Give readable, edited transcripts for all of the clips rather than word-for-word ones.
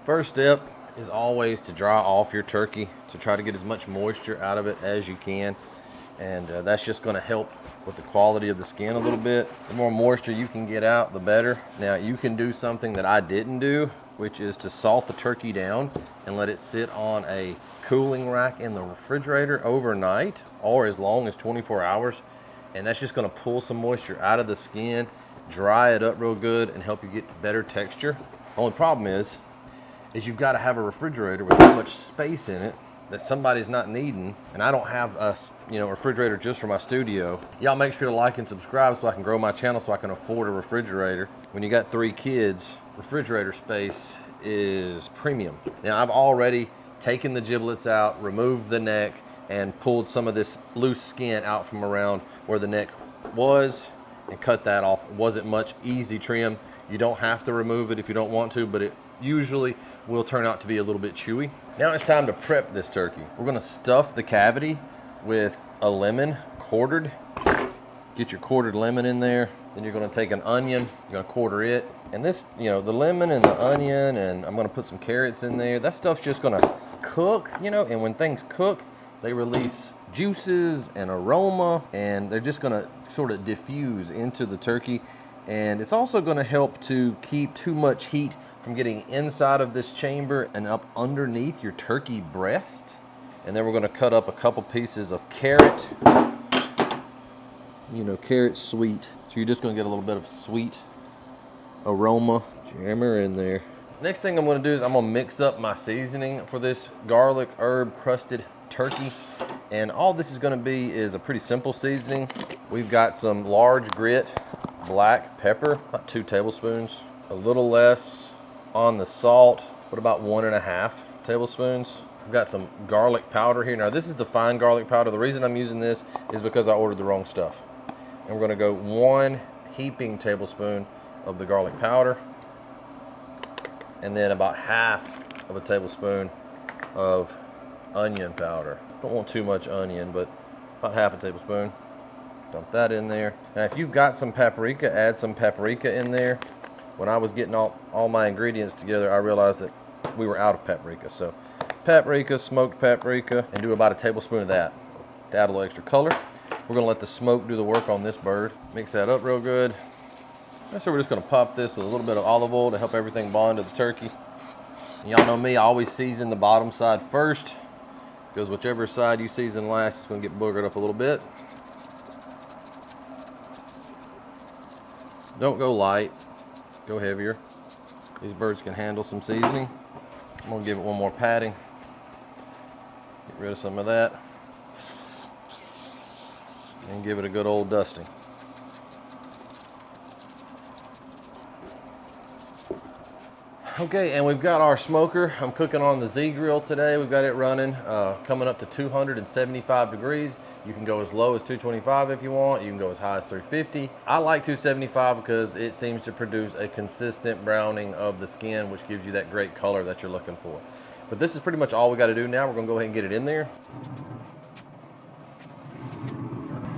First step is always to dry off your turkey, to try to get as much moisture out of it as you can. And that's just going to help with the quality of the skin a little bit. The more moisture you can get out, the better. Now you can do something that I didn't do, which is to salt the turkey down and let it sit on a cooling rack in the refrigerator overnight or as long as 24 hours. And that's just going to pull some moisture out of the skin, dry it up real good, and help you get better texture. The only problem is you've got to have a refrigerator with that much space in it that somebody's not needing, and I don't have a refrigerator just for my studio. Y'all make sure to like and subscribe so I can grow my channel so I can afford a refrigerator. When you got 3 kids, refrigerator space is premium. Now I've already taken the giblets out, removed the neck, and pulled some of this loose skin out from around where the neck was and cut that off. It wasn't much, easy trim. You don't have to remove it if you don't want to, but it usually will turn out to be a little bit chewy. Now it's time to prep this turkey. We're gonna stuff the cavity with a lemon, quartered. Get your quartered lemon in there. Then you're gonna take an onion, you're gonna quarter it. And this, the lemon and the onion, and I'm gonna put some carrots in there. That stuff's just gonna cook, and when things cook, they release juices and aroma, and they're just gonna sort of diffuse into the turkey. And it's also gonna help to keep too much heat from getting inside of this chamber and up underneath your turkey breast. And then we're gonna cut up a couple pieces of carrot. Carrot's sweet, so you're just gonna get a little bit of sweet aroma. Jam her in there. Next thing I'm gonna do is I'm gonna mix up my seasoning for this garlic herb crusted turkey. And all this is gonna be is a pretty simple seasoning. We've got some large grit black pepper, about 2 tablespoons, a little less on the salt, but about 1.5 tablespoons. I've got some garlic powder here. Now this is the fine garlic powder. The reason I'm using this is because I ordered the wrong stuff. And we're gonna go 1 heaping tablespoon of the garlic powder, and then about 1/2 tablespoon of onion powder. Don't want too much onion, but about 1/2 tablespoon. Dump that in there. Now if you've got some paprika, add some paprika in there. When I was getting all my ingredients together, I realized that we were out of paprika. So paprika, smoked paprika, and do about 1 tablespoon of that to add a little extra color. We're gonna let the smoke do the work on this bird. Mix that up real good. So we're just gonna pop this with a little bit of olive oil to help everything bond to the turkey. Y'all know me, I always season the bottom side first, because whichever side you season last, it's gonna get boogered up a little bit. Don't go light, go heavier. These birds can handle some seasoning. I'm gonna give it one more patting. Get rid of some of that. And give it a good old dusting. Okay, and we've got our smoker. I'm cooking on the Z grill today. We've got it running, coming up to 275 degrees. You can go as low as 225 if you want. You can go as high as 350. I like 275 because it seems to produce a consistent browning of the skin, which gives you that great color that you're looking for. But this is pretty much all we got to do now. We're gonna go ahead and get it in there.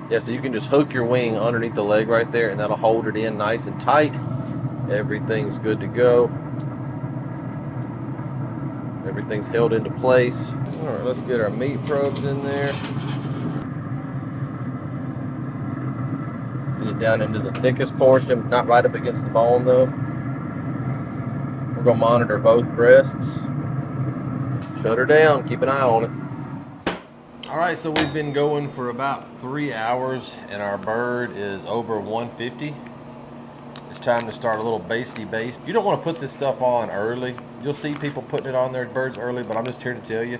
Yeah, so you can just hook your wing underneath the leg right there, and that'll hold it in nice and tight. Everything's good to go. Everything's held into place. All right, let's get our meat probes in there. Get down into the thickest portion, not right up against the bone though. We're gonna monitor both breasts. Shut her down, keep an eye on it. All right, so we've been going for about 3 hours and our bird is over 150. It's time to start a little basty baste. You don't want to put this stuff on early. You'll see people putting it on their birds early, but I'm just here to tell you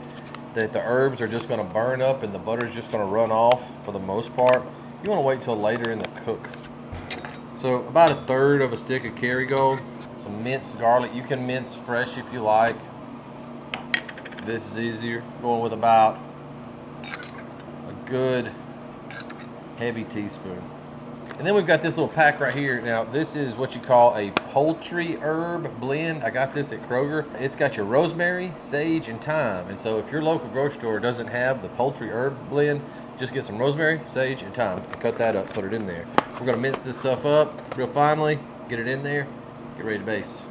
that the herbs are just going to burn up and the butter's just going to run off for the most part. You want to wait till later in the cook. So about 1/3 of a stick of Kerrygold, some minced garlic. You can mince fresh if you like. This is easier. Going with about a good heavy teaspoon. And then we've got this little pack right here. Now this is what you call a poultry herb blend. I got this at Kroger. It's got your rosemary, sage, and thyme. And so if your local grocery store doesn't have the poultry herb blend, just get some rosemary, sage, and thyme. Cut that up, put it in there. We're gonna mince this stuff up real finely, get it in there, get ready to baste.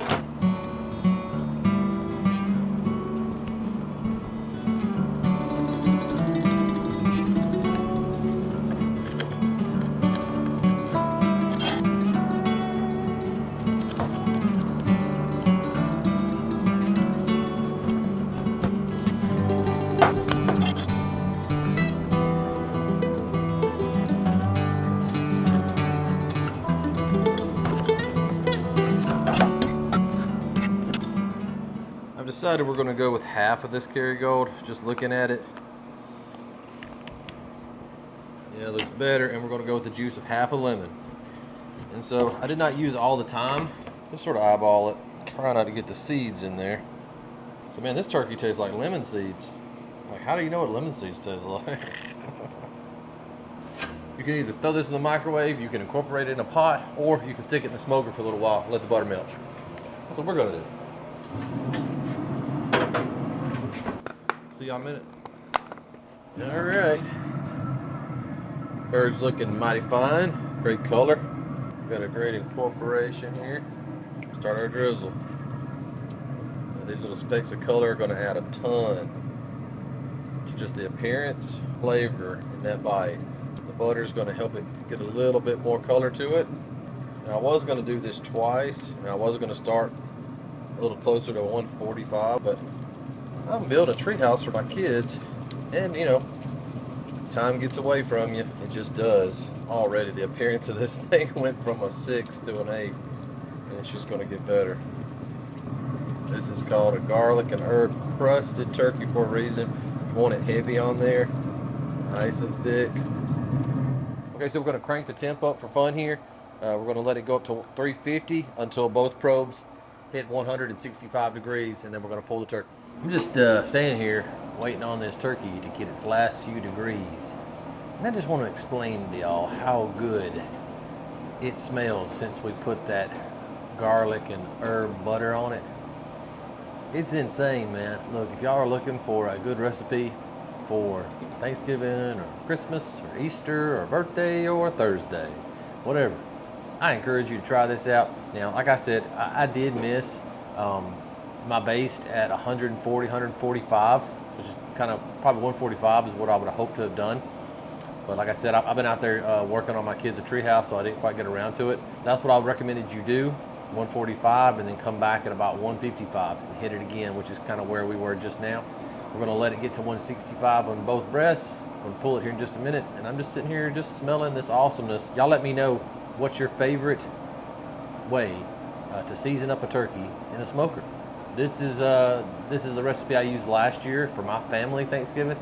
Decided we're gonna go with half of this Kerrygold, just looking at it. Yeah, it looks better, and we're gonna go with the juice of half a lemon. And so I did not use it all the time, just sort of eyeball it. Try not to get the seeds in there. So man, this turkey tastes like lemon seeds. Like, how do you know what lemon seeds taste like? You can either throw this in the microwave, you can incorporate it in a pot, or you can stick it in the smoker for a little while, let the butter melt. That's what we're gonna do. See y'all in a minute. All right. Bird's looking mighty fine, great color. Got a great incorporation here. Start our drizzle. Now, these little specks of color are gonna add a ton to just the appearance, flavor, and that bite. The butter is gonna help it get a little bit more color to it. Now I was gonna do this twice, and I was gonna start a little closer to 145, but I'm building a treehouse for my kids, and you know, time gets away from you. It just does. Already the appearance of this thing went from a 6 to an 8, and it's just going to get better. This is called a garlic and herb crusted turkey for a reason. You want it heavy on there, nice and thick. Okay, so we're going to crank the temp up for fun here. We're going to let it go up to 350 until both probes hit 165 degrees, and then we're going to pull the turkey. I'm just standing here waiting on this turkey to get its last few degrees. And I just want to explain to y'all how good it smells since we put that garlic and herb butter on it. It's insane, man. Look, if y'all are looking for a good recipe for Thanksgiving or Christmas or Easter or birthday or Thursday, whatever, I encourage you to try this out. Now, like I said, I did miss my baste at 140, 145, which is kind of probably 145 is what I would have hoped to have done. But like I said, I've been out there working on my kids' treehouse, so I didn't quite get around to it. That's what I recommended you do, 145, and then come back at about 155 and hit it again, which is kind of where we were just now. We're gonna let it get to 165 on both breasts. I'm gonna pull it here in just a minute, and I'm just sitting here just smelling this awesomeness. Y'all let me know what's your favorite way to season up a turkey in a smoker. This is a recipe I used last year for my family Thanksgiving,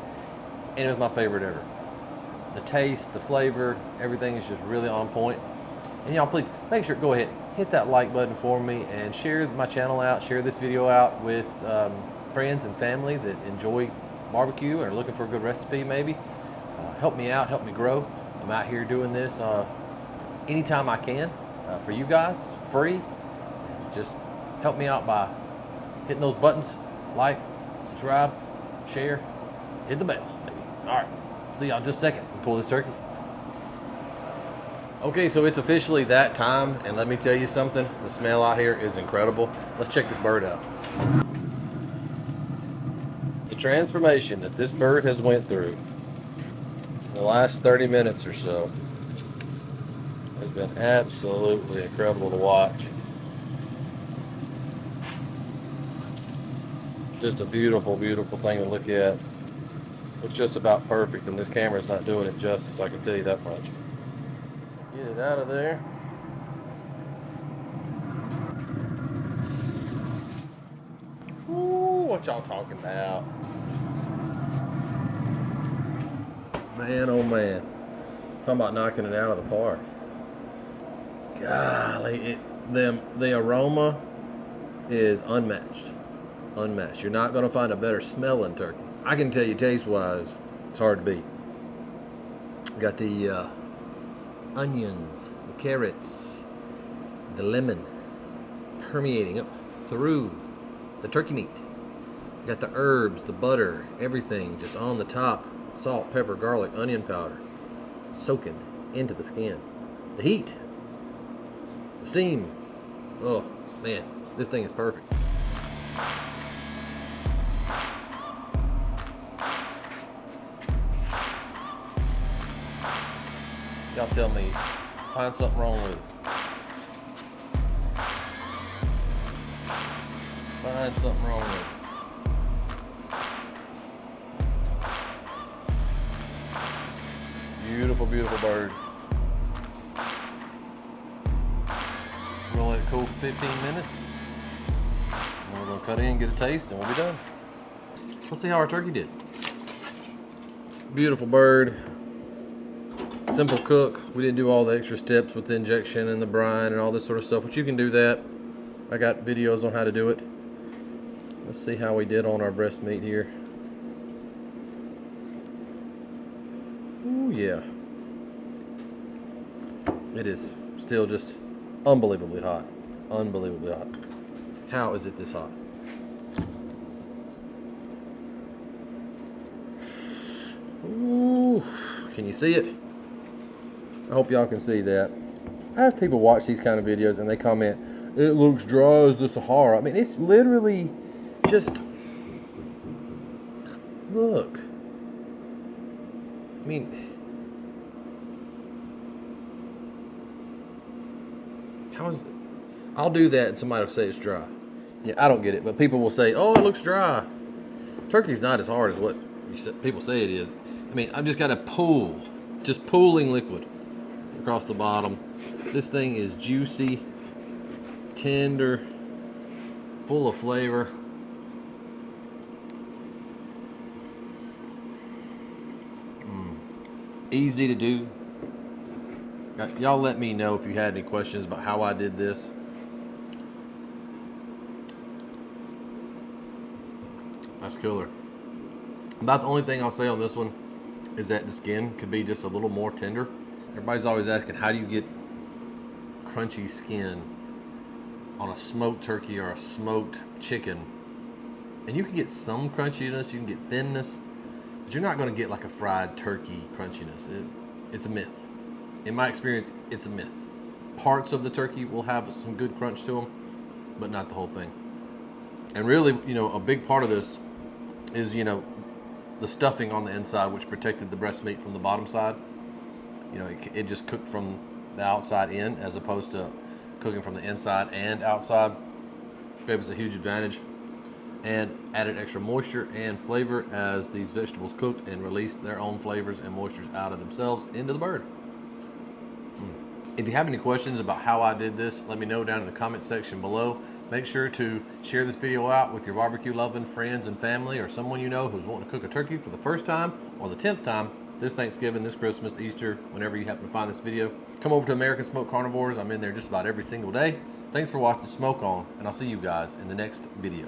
and it was my favorite ever. The taste, the flavor, everything is just really on point. And y'all please make sure, go ahead, hit that like button for me and share my channel out, share this video out with friends and family that enjoy barbecue or are looking for a good recipe maybe. Help me out, help me grow. I'm out here doing this anytime I can for you guys, free. Just help me out by hitting those buttons, like, subscribe, share, hit the bell, maybe. All right, see y'all in just a second. Pull this turkey. Okay, so it's officially that time, and let me tell you something. The smell out here is incredible. Let's check this bird out. The transformation that this bird has went through in the last 30 minutes or so has been absolutely incredible to watch. Just a beautiful, beautiful thing to look at. It's just about perfect, and this camera's not doing it justice, I can tell you that much. Get it out of there. Ooh, what y'all talking about? Man, oh man. Talking about knocking it out of the park. Golly, the aroma is unmatched. Unmatched. You're not going to find a better smelling turkey. I can tell you, taste-wise, it's hard to beat. Got the onions, the carrots, the lemon permeating up through the turkey meat. Got the herbs, the butter, everything just on the top. Salt, pepper, garlic, onion powder, soaking into the skin. The heat, the steam. Oh man, this thing is perfect. Y'all tell me, find something wrong with it. Find something wrong with it. Beautiful, beautiful bird. We're gonna let it cool for 15 minutes. And we're gonna gonna cut in, get a taste, and we'll be done. Let's see how our turkey did. Beautiful bird. Simple cook. We didn't do all the extra steps with the injection and the brine and all this sort of stuff, which you can do that. I got videos on how to do it. Let's see how we did on our breast meat here. Ooh, yeah. It is still just unbelievably hot. Unbelievably hot. How is it this hot? Ooh, can you see it? I hope y'all can see that. I have people watch these kind of videos and they comment, it looks dry as the Sahara. I mean, it's literally just, look. I mean, how is it? I'll do that and somebody will say it's dry. Yeah, I don't get it, but people will say, oh, it looks dry. Turkey's not as hard as what people say it is. I mean, I've just got to pull, just pooling liquid across the bottom. This thing is juicy, tender, full of flavor. Easy to do. Y'all let me know if you had any questions about how I did this. That's killer. About the only thing I'll say on this one is that the skin could be just a little more tender. Everybody's always asking, how do you get crunchy skin on a smoked turkey or a smoked chicken? And you can get some crunchiness, you can get thinness, but you're not going to get like a fried turkey crunchiness. It's a myth. In my experience, it's a myth. Parts of the turkey will have some good crunch to them, but not the whole thing. And really, you know, a big part of this is, you know, the stuffing on the inside, which protected the breast meat from the bottom side. You know, it just cooked from the outside in as opposed to cooking from the inside and outside. Gave us a huge advantage and added extra moisture and flavor as these vegetables cooked and released their own flavors and moistures out of themselves into the bird. If you have any questions about how I did this, let me know down in the comment section below. Make sure to share this video out with your barbecue loving friends and family, or someone you know who's wanting to cook a turkey for the first time or the 10th time this Thanksgiving, this Christmas, Easter, whenever you happen to find this video. Come over to American Smoked Carnivores. I'm in there just about every single day. Thanks for watching Smoke On, and I'll see you guys in the next video.